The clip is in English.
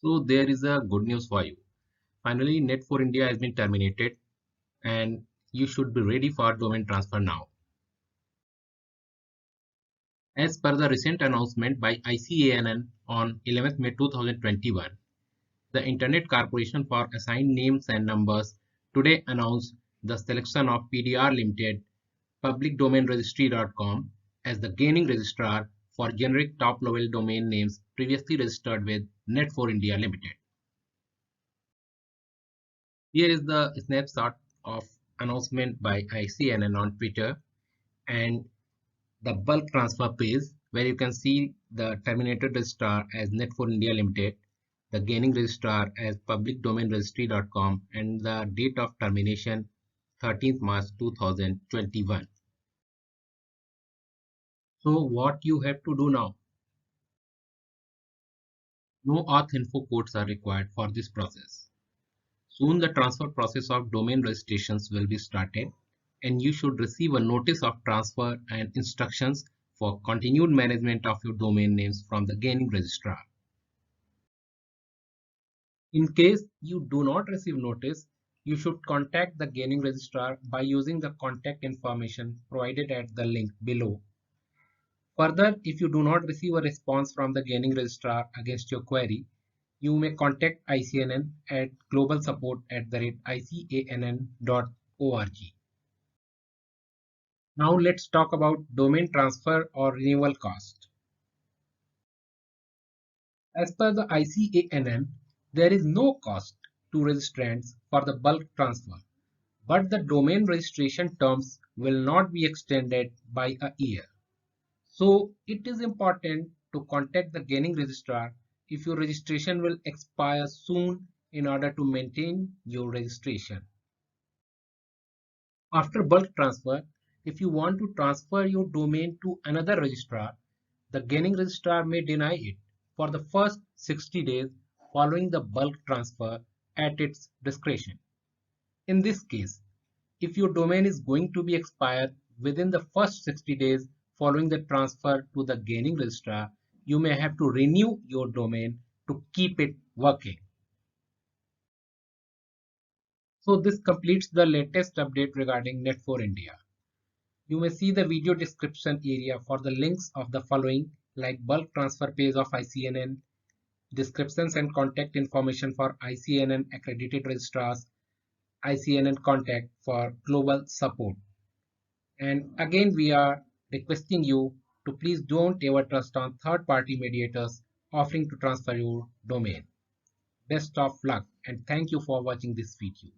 So there is a good news for you. Finally, Net for India has been terminated and you should be ready for domain transfer now. As per the recent announcement by ICANN on 11th May 2021, the Internet Corporation for Assigned Names and Numbers today announced the selection of PDR Limited publicdomainregistry.com as the gaining registrar for generic top-level domain names previously registered with Net4India Limited. Here is the snapshot of announcement by ICANN on Twitter and the bulk transfer page where you can see the terminated registrar as Net4India Limited, the gaining registrar as publicdomainregistry.com, and the date of termination 13th March 2021. So what you have to do now? No auth info codes are required for this process. Soon the transfer process of domain registrations will be started and you should receive a notice of transfer and instructions for continued management of your domain names from the gaining registrar. In case you do not receive notice, you should contact the gaining registrar by using the contact information provided at the link below. Further, if you do not receive a response from the gaining registrar against your query, you may contact ICANN at globalsupport@icann.org. Now let's talk about domain transfer or renewal cost. As per the ICANN, there is no cost to registrants for the bulk transfer, but the domain registration terms will not be extended by a year. So it is important to contact the gaining registrar if your registration will expire soon in order to maintain your registration. After bulk transfer, if you want to transfer your domain to another registrar, the gaining registrar may deny it for the first 60 days following the bulk transfer at its discretion. In this case, if your domain is going to be expired within the first 60 days following the transfer to the gaining registrar, you may have to renew your domain to keep it working. So this completes the latest update regarding Net4India. You may see the video description area for the links of the following like bulk transfer page of ICANN, descriptions and contact information for ICANN accredited registrars, ICANN contact for global support. And again, we are requesting you to please don't ever trust on third-party mediators offering to transfer your domain. Best of luck and thank you for watching this video.